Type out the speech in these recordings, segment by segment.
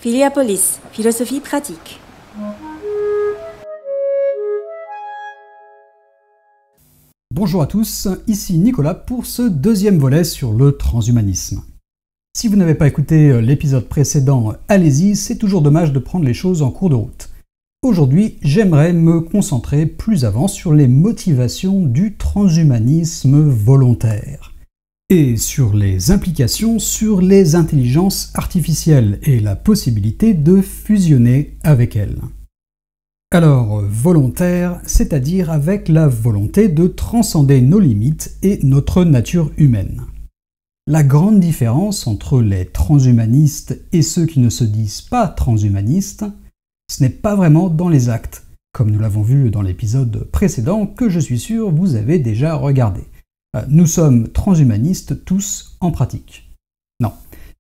Philippopolis, philosophie pratique. Bonjour à tous, ici Nicolas pour ce deuxième volet sur le transhumanisme. Si vous n'avez pas écouté l'épisode précédent, allez-y, c'est toujours dommage de prendre les choses en cours de route. Aujourd'hui, j'aimerais me concentrer plus avant sur les motivations du transhumanisme volontaire et sur les implications sur les intelligences artificielles et la possibilité de fusionner avec elles. Alors, volontaire, c'est-à-dire avec la volonté de transcender nos limites et notre nature humaine. La grande différence entre les transhumanistes et ceux qui ne se disent pas transhumanistes, ce n'est pas vraiment dans les actes, comme nous l'avons vu dans l'épisode précédent que je suis sûr vous avez déjà regardé. Nous sommes transhumanistes tous en pratique. Non,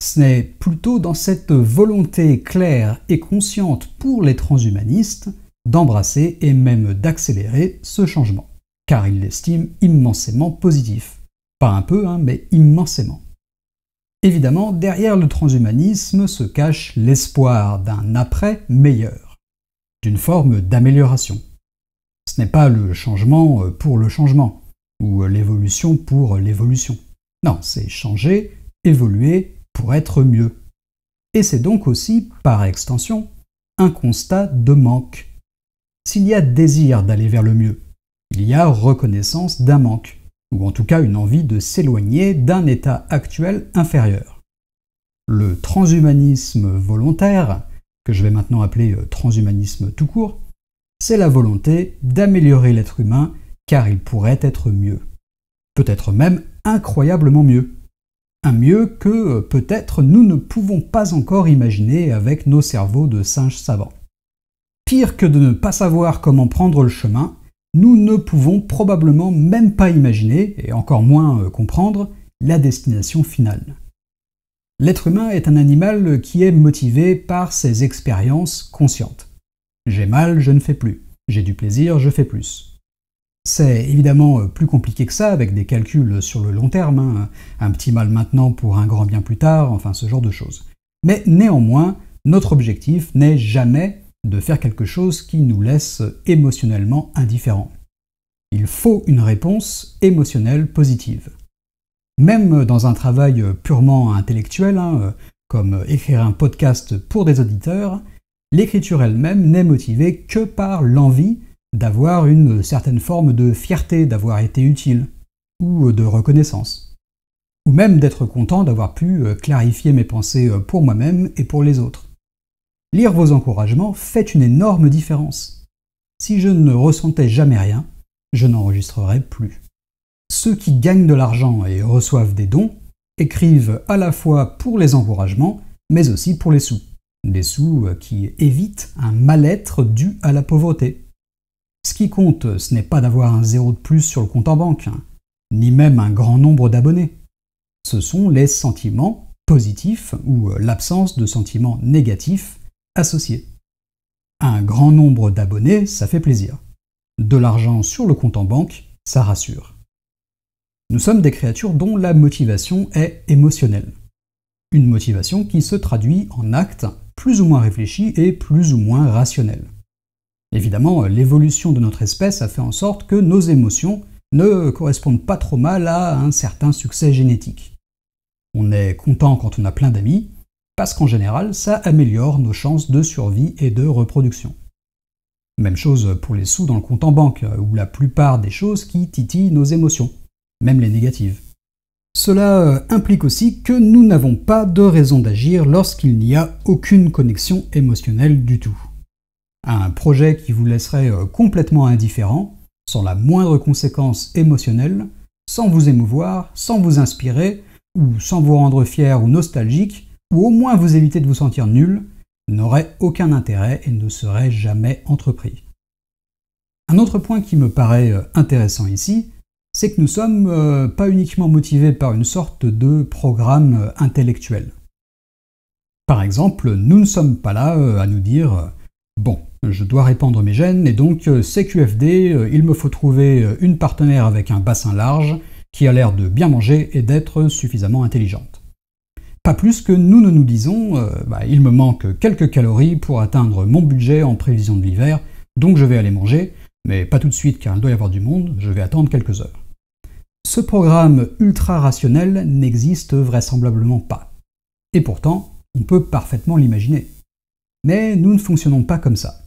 ce n'est plutôt dans cette volonté claire et consciente pour les transhumanistes d'embrasser et même d'accélérer ce changement, car ils l'estiment immensément positif. Pas un peu, mais immensément. Évidemment, derrière le transhumanisme se cache l'espoir d'un après meilleur, d'une forme d'amélioration. Ce n'est pas le changement pour le changement, ou l'évolution pour l'évolution. Non, c'est changer, évoluer pour être mieux. Et c'est donc aussi, par extension, un constat de manque. S'il y a désir d'aller vers le mieux, il y a reconnaissance d'un manque, ou en tout cas une envie de s'éloigner d'un état actuel inférieur. Le transhumanisme volontaire, que je vais maintenant appeler transhumanisme tout court, c'est la volonté d'améliorer l'être humain car il pourrait être mieux. Peut-être même incroyablement mieux. Un mieux que peut-être nous ne pouvons pas encore imaginer avec nos cerveaux de singes savants. Pire que de ne pas savoir comment prendre le chemin, nous ne pouvons probablement même pas imaginer, et encore moins comprendre, la destination finale. L'être humain est un animal qui est motivé par ses expériences conscientes. J'ai mal, je ne fais plus. J'ai du plaisir, je fais plus. C'est évidemment plus compliqué que ça, avec des calculs sur le long terme, un petit mal maintenant pour un grand bien plus tard, enfin ce genre de choses. Mais néanmoins, notre objectif n'est jamais de faire quelque chose qui nous laisse émotionnellement indifférents. Il faut une réponse émotionnelle positive. Même dans un travail purement intellectuel, comme écrire un podcast pour des auditeurs, l'écriture elle-même n'est motivée que par l'envie d'avoir une certaine forme de fierté d'avoir été utile, ou de reconnaissance, ou même d'être content d'avoir pu clarifier mes pensées pour moi-même et pour les autres. Lire vos encouragements fait une énorme différence. Si je ne ressentais jamais rien, je n'enregistrerais plus. Ceux qui gagnent de l'argent et reçoivent des dons écrivent à la fois pour les encouragements, mais aussi pour les sous. Des sous qui évitent un mal-être dû à la pauvreté. Ce qui compte, ce n'est pas d'avoir un zéro de plus sur le compte en banque, ni même un grand nombre d'abonnés. Ce sont les sentiments positifs ou l'absence de sentiments négatifs associés. Un grand nombre d'abonnés, ça fait plaisir. De l'argent sur le compte en banque, ça rassure. Nous sommes des créatures dont la motivation est émotionnelle. Une motivation qui se traduit en actes plus ou moins réfléchis et plus ou moins rationnels. Évidemment, l'évolution de notre espèce a fait en sorte que nos émotions ne correspondent pas trop mal à un certain succès génétique. On est content quand on a plein d'amis, parce qu'en général, ça améliore nos chances de survie et de reproduction. Même chose pour les sous dans le compte en banque, ou la plupart des choses qui titillent nos émotions, même les négatives. Cela implique aussi que nous n'avons pas de raison d'agir lorsqu'il n'y a aucune connexion émotionnelle du tout. Un projet qui vous laisserait complètement indifférent, sans la moindre conséquence émotionnelle, sans vous émouvoir, sans vous inspirer, ou sans vous rendre fier ou nostalgique, ou au moins vous éviter de vous sentir nul, n'aurait aucun intérêt et ne serait jamais entrepris. Un autre point qui me paraît intéressant ici, c'est que nous sommes pas uniquement motivés par une sorte de programme intellectuel. Par exemple, nous ne sommes pas là à nous dire « Bon, je dois répandre mes gènes et donc CQFD, il me faut trouver une partenaire avec un bassin large qui a l'air de bien manger et d'être suffisamment intelligente. » Pas plus que nous ne nous disons il me manque quelques calories pour atteindre mon budget en prévision de l'hiver, donc je vais aller manger, mais pas tout de suite car il doit y avoir du monde, je vais attendre quelques heures. Ce programme ultra-rationnel n'existe vraisemblablement pas. Et pourtant, on peut parfaitement l'imaginer. Mais nous ne fonctionnons pas comme ça.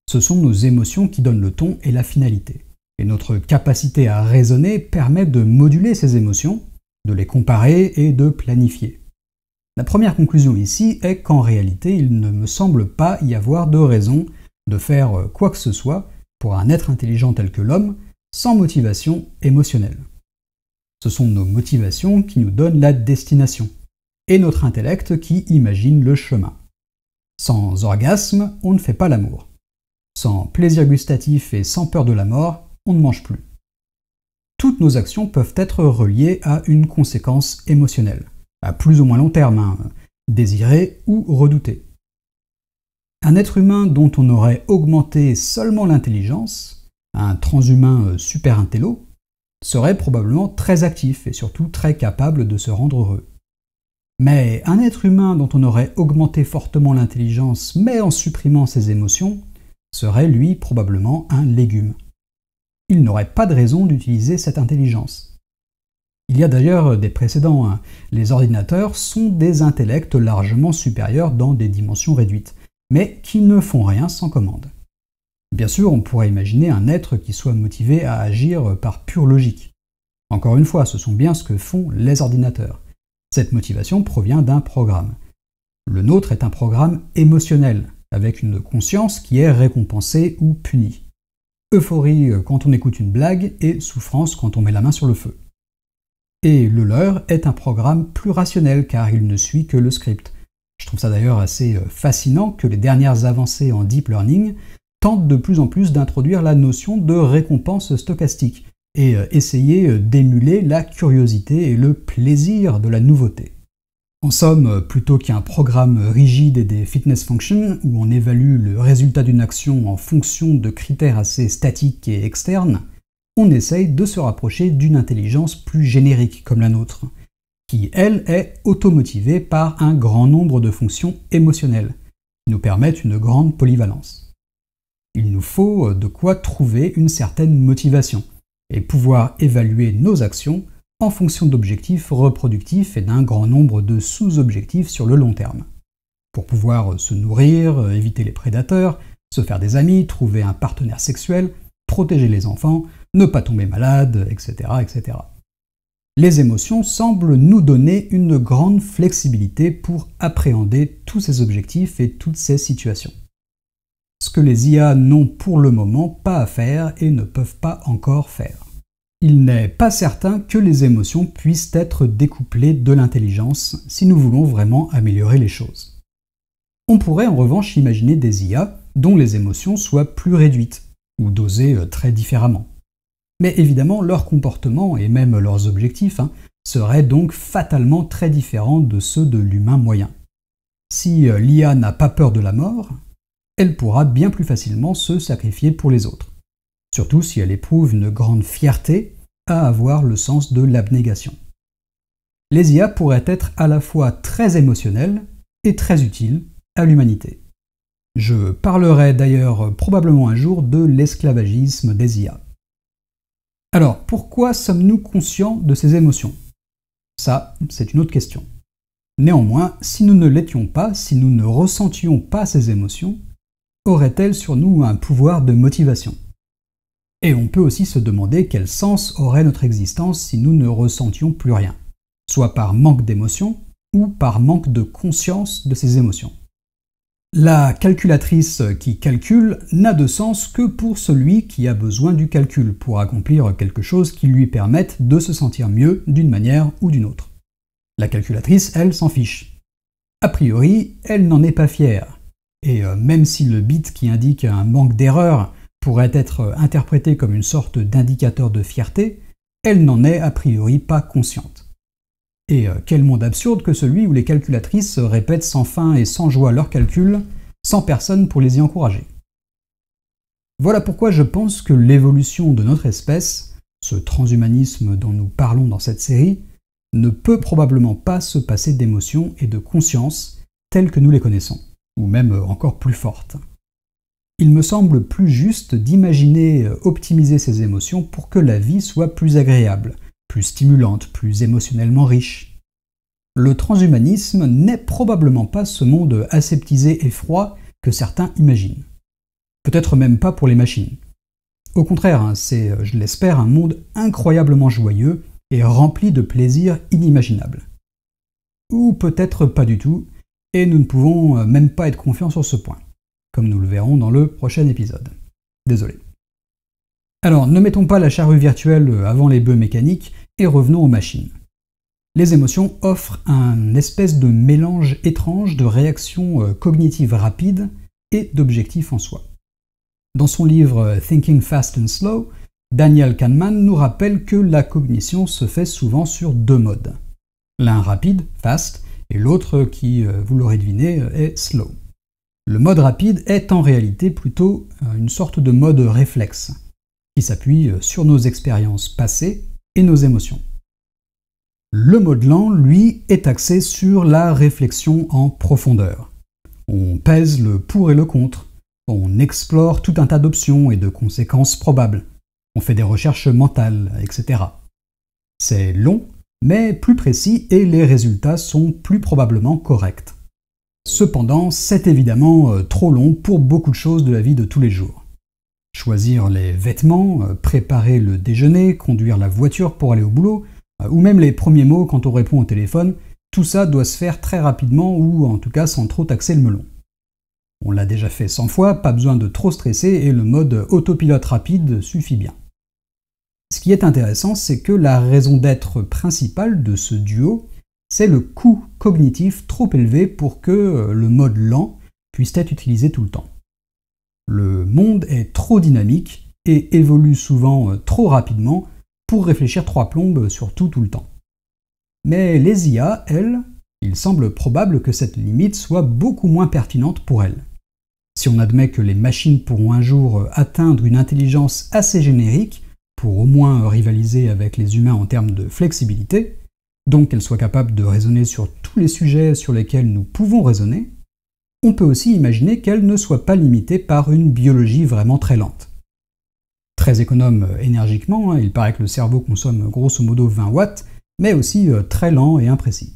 Ce sont nos émotions qui donnent le ton et la finalité. Et notre capacité à raisonner permet de moduler ces émotions, de les comparer et de planifier. La première conclusion ici est qu'en réalité, il ne me semble pas y avoir de raison de faire quoi que ce soit pour un être intelligent tel que l'homme sans motivation émotionnelle. Ce sont nos motivations qui nous donnent la destination, et notre intellect qui imagine le chemin. Sans orgasme, on ne fait pas l'amour. Sans plaisir gustatif et sans peur de la mort, on ne mange plus. Toutes nos actions peuvent être reliées à une conséquence émotionnelle, à plus ou moins long terme, désirée ou redoutée. Un être humain dont on aurait augmenté seulement l'intelligence, un transhumain super intello, serait probablement très actif et surtout très capable de se rendre heureux. Mais un être humain dont on aurait augmenté fortement l'intelligence mais en supprimant ses émotions serait lui probablement un légume. Il n'aurait pas de raison d'utiliser cette intelligence. Il y a d'ailleurs des précédents. Les ordinateurs sont des intellects largement supérieurs dans des dimensions réduites, mais qui ne font rien sans commande. Bien sûr, on pourrait imaginer un être qui soit motivé à agir par pure logique. Encore une fois, ce sont bien ce que font les ordinateurs. Cette motivation provient d'un programme. Le nôtre est un programme émotionnel, avec une conscience qui est récompensée ou punie. Euphorie quand on écoute une blague et souffrance quand on met la main sur le feu. Et le leur est un programme plus rationnel car il ne suit que le script. Je trouve ça d'ailleurs assez fascinant que les dernières avancées en deep learning tentent de plus en plus d'introduire la notion de récompense stochastique et essayer d'émuler la curiosité et le plaisir de la nouveauté. En somme, plutôt qu'un programme rigide et des fitness functions où on évalue le résultat d'une action en fonction de critères assez statiques et externes, on essaye de se rapprocher d'une intelligence plus générique comme la nôtre, qui, elle, est automotivée par un grand nombre de fonctions émotionnelles, qui nous permettent une grande polyvalence. Il nous faut de quoi trouver une certaine motivation, et pouvoir évaluer nos actions en fonction d'objectifs reproductifs et d'un grand nombre de sous-objectifs sur le long terme, pour pouvoir se nourrir, éviter les prédateurs, se faire des amis, trouver un partenaire sexuel, protéger les enfants, ne pas tomber malade, etc., etc. Les émotions semblent nous donner une grande flexibilité pour appréhender tous ces objectifs et toutes ces situations. Ce que les IA n'ont pour le moment pas à faire et ne peuvent pas encore faire. Il n'est pas certain que les émotions puissent être découplées de l'intelligence si nous voulons vraiment améliorer les choses. On pourrait en revanche imaginer des IA dont les émotions soient plus réduites, ou dosées très différemment. Mais évidemment, leur comportement et même leurs objectifs seraient donc fatalement très différents de ceux de l'humain moyen. Si l'IA n'a pas peur de la mort, elle pourra bien plus facilement se sacrifier pour les autres, surtout si elle éprouve une grande fierté à avoir le sens de l'abnégation. Les IA pourraient être à la fois très émotionnelles et très utiles à l'humanité. Je parlerai d'ailleurs probablement un jour de l'esclavagisme des IA. Alors, pourquoi sommes-nous conscients de ces émotions? Ça, c'est une autre question. Néanmoins, si nous ne l'étions pas, si nous ne ressentions pas ces émotions, auraient-elles sur nous un pouvoir de motivation? Et on peut aussi se demander quel sens aurait notre existence si nous ne ressentions plus rien, soit par manque d'émotion ou par manque de conscience de ces émotions. La calculatrice qui calcule n'a de sens que pour celui qui a besoin du calcul pour accomplir quelque chose qui lui permette de se sentir mieux d'une manière ou d'une autre. La calculatrice, elle, s'en fiche. A priori, elle n'en est pas fière. Et même si le bit qui indique un manque d'erreur pourrait être interprété comme une sorte d'indicateur de fierté, elle n'en est a priori pas consciente. Et quel monde absurde que celui où les calculatrices répètent sans fin et sans joie leurs calculs, sans personne pour les y encourager. Voilà pourquoi je pense que l'évolution de notre espèce, ce transhumanisme dont nous parlons dans cette série, ne peut probablement pas se passer d'émotions et de conscience telles que nous les connaissons, ou même encore plus fortes. Il me semble plus juste d'imaginer optimiser ces émotions pour que la vie soit plus agréable, plus stimulante, plus émotionnellement riche. Le transhumanisme n'est probablement pas ce monde aseptisé et froid que certains imaginent. Peut-être même pas pour les machines. Au contraire, c'est, je l'espère, un monde incroyablement joyeux et rempli de plaisirs inimaginables. Ou peut-être pas du tout, et nous ne pouvons même pas être confiants sur ce point, comme nous le verrons dans le prochain épisode. Désolé. Alors, ne mettons pas la charrue virtuelle avant les bœufs mécaniques et revenons aux machines. Les émotions offrent un espèce de mélange étrange de réactions cognitives rapides et d'objectifs en soi. Dans son livre Thinking Fast and Slow, Daniel Kahneman nous rappelle que la cognition se fait souvent sur deux modes. L'un rapide, fast, et l'autre qui, vous l'aurez deviné, est slow. Le mode rapide est en réalité plutôt une sorte de mode réflexe, qui s'appuie sur nos expériences passées et nos émotions. Le mode lent, lui, est axé sur la réflexion en profondeur. On pèse le pour et le contre, on explore tout un tas d'options et de conséquences probables, on fait des recherches mentales, etc. C'est long, mais plus précis et les résultats sont plus probablement corrects. Cependant, c'est évidemment trop long pour beaucoup de choses de la vie de tous les jours. Choisir les vêtements, préparer le déjeuner, conduire la voiture pour aller au boulot, ou même les premiers mots quand on répond au téléphone, tout ça doit se faire très rapidement ou en tout cas sans trop taxer le melon. On l'a déjà fait 100 fois, pas besoin de trop stresser et le mode autopilote rapide suffit bien. Ce qui est intéressant, c'est que la raison d'être principale de ce duo, c'est le coût cognitif trop élevé pour que le mode lent puisse être utilisé tout le temps. Le monde est trop dynamique et évolue souvent trop rapidement pour réfléchir trois plombes sur tout le temps. Mais les IA, elles, il semble probable que cette limite soit beaucoup moins pertinente pour elles. Si on admet que les machines pourront un jour atteindre une intelligence assez générique, pour au moins rivaliser avec les humains en termes de flexibilité, donc qu'elles soient capables de raisonner sur tous les sujets sur lesquels nous pouvons raisonner, on peut aussi imaginer qu'elles ne soient pas limitées par une biologie vraiment très lente. Très économe énergiquement, il paraît que le cerveau consomme grosso modo 20 watts, mais aussi très lent et imprécis.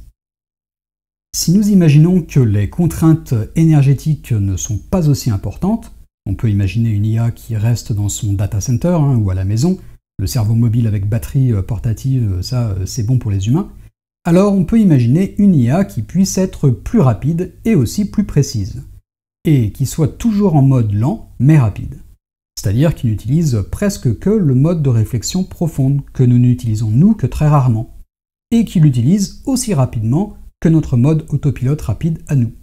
Si nous imaginons que les contraintes énergétiques ne sont pas aussi importantes, on peut imaginer une IA qui reste dans son data center ou à la maison, le cerveau mobile avec batterie portative, ça c'est bon pour les humains, alors on peut imaginer une IA qui puisse être plus rapide et aussi plus précise, et qui soit toujours en mode lent mais rapide. C'est-à-dire qui n'utilise presque que le mode de réflexion profonde que nous n'utilisons nous que très rarement, et qui l'utilise aussi rapidement que notre mode autopilote rapide à nous.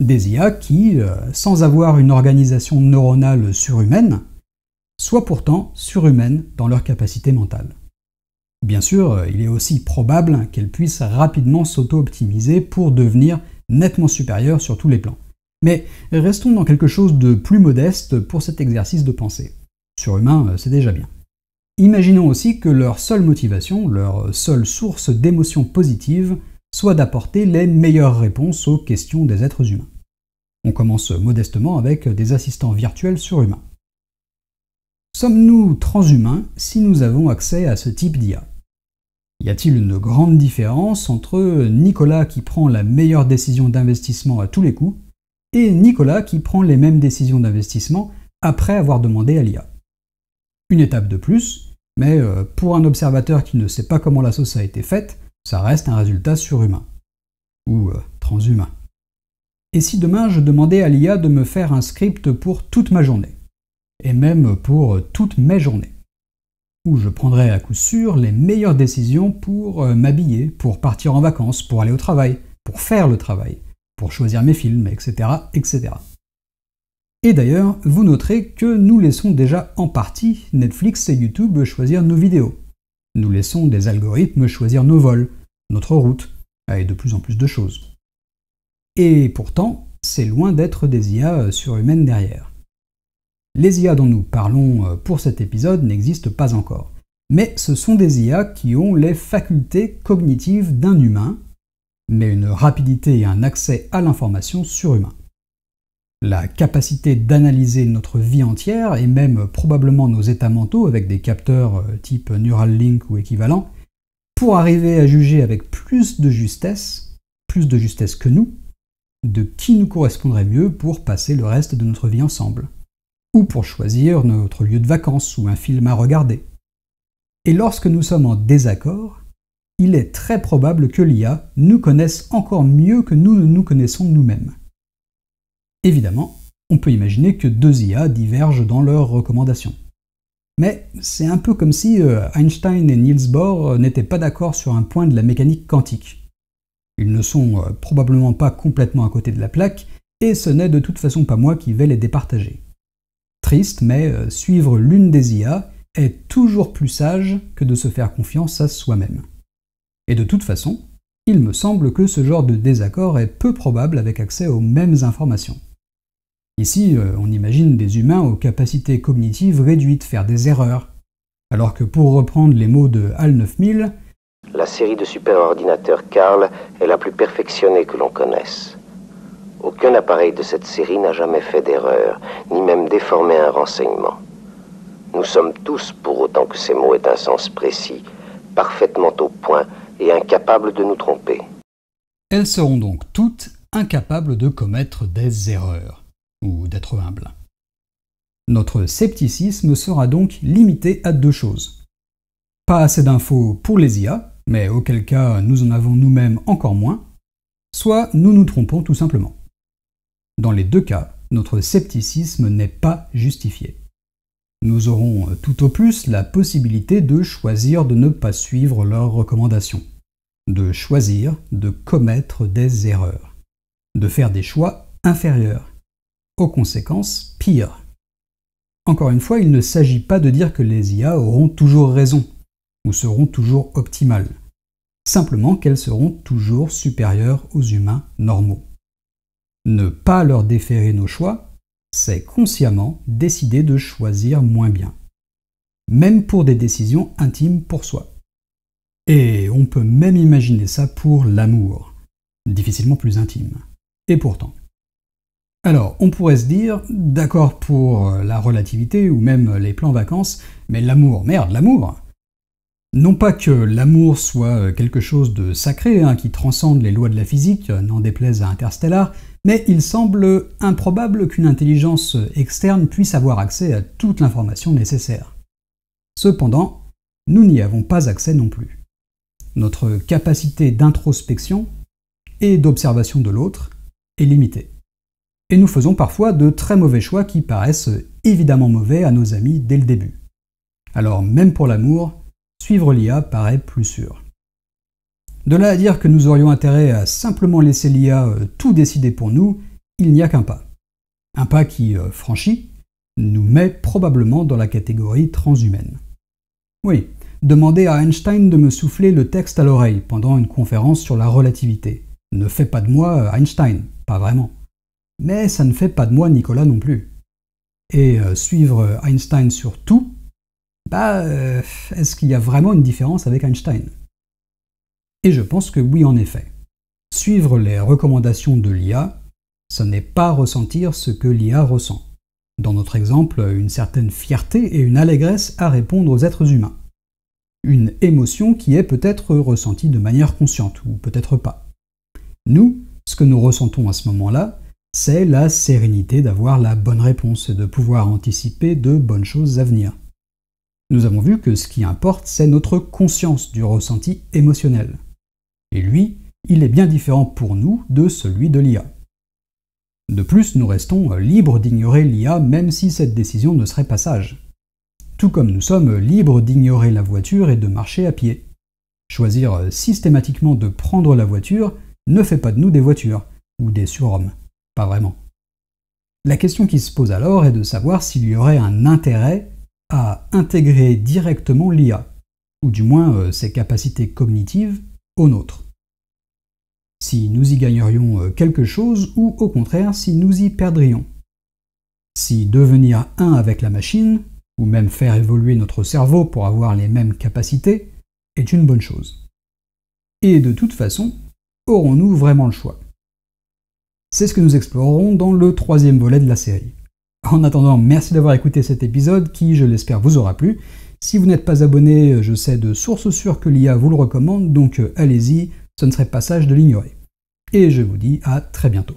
Des IA qui, sans avoir une organisation neuronale surhumaine, soient pourtant surhumaines dans leur capacité mentale. Bien sûr, il est aussi probable qu'elles puissent rapidement s'auto-optimiser pour devenir nettement supérieures sur tous les plans. Mais restons dans quelque chose de plus modeste pour cet exercice de pensée. Surhumain, c'est déjà bien. Imaginons aussi que leur seule motivation, leur seule source d'émotions positives, soit d'apporter les meilleures réponses aux questions des êtres humains. On commence modestement avec des assistants virtuels surhumains. Sommes-nous transhumains si nous avons accès à ce type d'IA ? Y a-t-il une grande différence entre Nicolas qui prend la meilleure décision d'investissement à tous les coups et Nicolas qui prend les mêmes décisions d'investissement après avoir demandé à l'IA ? Une étape de plus, mais pour un observateur qui ne sait pas comment la sauce a été faite, ça reste un résultat surhumain. Ou transhumain. Et si demain je demandais à l'IA de me faire un script pour toute ma journée, et même pour toutes mes journées, où je prendrais à coup sûr les meilleures décisions pour m'habiller, pour partir en vacances, pour aller au travail, pour faire le travail, pour choisir mes films, etc., etc. Et d'ailleurs, vous noterez que nous laissons déjà en partie Netflix et YouTube choisir nos vidéos. Nous laissons des algorithmes choisir nos vols, notre route, et de plus en plus de choses. Et pourtant, c'est loin d'être des IA surhumaines derrière. Les IA dont nous parlons pour cet épisode n'existent pas encore, mais ce sont des IA qui ont les facultés cognitives d'un humain, mais une rapidité et un accès à l'information surhumains. La capacité d'analyser notre vie entière, et même probablement nos états mentaux avec des capteurs type Neuralink ou équivalent, pour arriver à juger avec plus de justesse que nous, de qui nous correspondrait mieux pour passer le reste de notre vie ensemble, ou pour choisir notre lieu de vacances ou un film à regarder. Et lorsque nous sommes en désaccord, il est très probable que l'IA nous connaisse encore mieux que nous ne nous connaissons nous-mêmes. Évidemment, on peut imaginer que deux IA divergent dans leurs recommandations. Mais c'est un peu comme si Einstein et Niels Bohr n'étaient pas d'accord sur un point de la mécanique quantique. Ils ne sont probablement pas complètement à côté de la plaque, et ce n'est de toute façon pas moi qui vais les départager. Triste, mais suivre l'une des IA est toujours plus sage que de se faire confiance à soi-même. Et de toute façon, il me semble que ce genre de désaccord est peu probable avec accès aux mêmes informations. Ici, on imagine des humains aux capacités cognitives réduites faire des erreurs, alors que pour reprendre les mots de HAL 9000, la série de superordinateurs Karl est la plus perfectionnée que l'on connaisse. Aucun appareil de cette série n'a jamais fait d'erreur, ni même déformé un renseignement. Nous sommes tous, pour autant que ces mots aient un sens précis, parfaitement au point et incapables de nous tromper. Elles seront donc toutes incapables de commettre des erreurs, ou d'être humbles. Notre scepticisme sera donc limité à deux choses. Pas assez d'infos pour les IA, mais auquel cas nous en avons nous-mêmes encore moins, soit nous nous trompons tout simplement. Dans les deux cas, notre scepticisme n'est pas justifié. Nous aurons tout au plus la possibilité de choisir de ne pas suivre leurs recommandations, de choisir de commettre des erreurs, de faire des choix inférieurs, aux conséquences pires. Encore une fois, il ne s'agit pas de dire que les IA auront toujours raison, ou seront toujours optimales, simplement qu'elles seront toujours supérieures aux humains normaux. Ne pas leur déférer nos choix, c'est consciemment décider de choisir moins bien, même pour des décisions intimes pour soi. Et on peut même imaginer ça pour l'amour, difficilement plus intime. Et pourtant. Alors, on pourrait se dire, d'accord pour la relativité ou même les plans vacances, mais l'amour, merde, l'amour! Non pas que l'amour soit quelque chose de sacré, qui transcende les lois de la physique, n'en déplaise à Interstellar, mais il semble improbable qu'une intelligence externe puisse avoir accès à toute l'information nécessaire. Cependant, nous n'y avons pas accès non plus. Notre capacité d'introspection et d'observation de l'autre est limitée. Et nous faisons parfois de très mauvais choix qui paraissent évidemment mauvais à nos amis dès le début. Alors même pour l'amour, suivre l'IA paraît plus sûr. De là à dire que nous aurions intérêt à simplement laisser l'IA tout décider pour nous, il n'y a qu'un pas. Un pas qui, franchi, nous met probablement dans la catégorie transhumaine. Oui, demander à Einstein de me souffler le texte à l'oreille pendant une conférence sur la relativité ne fait pas de moi Einstein, pas vraiment. Mais ça ne fait pas de moi Nicolas non plus. Et suivre Einstein sur tout, est-ce qu'il y a vraiment une différence avec Einstein? Et je pense que oui, en effet. Suivre les recommandations de l'IA, ce n'est pas ressentir ce que l'IA ressent. Dans notre exemple, une certaine fierté et une allégresse à répondre aux êtres humains. Une émotion qui est peut-être ressentie de manière consciente, ou peut-être pas. Nous, ce que nous ressentons à ce moment-là, c'est la sérénité d'avoir la bonne réponse et de pouvoir anticiper de bonnes choses à venir. Nous avons vu que ce qui importe, c'est notre conscience du ressenti émotionnel. Et lui, il est bien différent pour nous de celui de l'IA. De plus, nous restons libres d'ignorer l'IA même si cette décision ne serait pas sage. Tout comme nous sommes libres d'ignorer la voiture et de marcher à pied. Choisir systématiquement de prendre la voiture ne fait pas de nous des voitures, ou des surhommes. Pas vraiment. La question qui se pose alors est de savoir s'il y aurait un intérêt à intégrer directement l'IA, ou du moins ses capacités cognitives, aux nôtres. Si nous y gagnerions quelque chose, ou au contraire si nous y perdrions. Si devenir un avec la machine, ou même faire évoluer notre cerveau pour avoir les mêmes capacités, est une bonne chose. Et de toute façon, aurons-nous vraiment le choix? C'est ce que nous explorerons dans le 3e volet de la série. En attendant, merci d'avoir écouté cet épisode qui, je l'espère, vous aura plu. Si vous n'êtes pas abonné, je sais de sources sûres que l'IA vous le recommande, donc allez-y, ce ne serait pas sage de l'ignorer. Et je vous dis à très bientôt.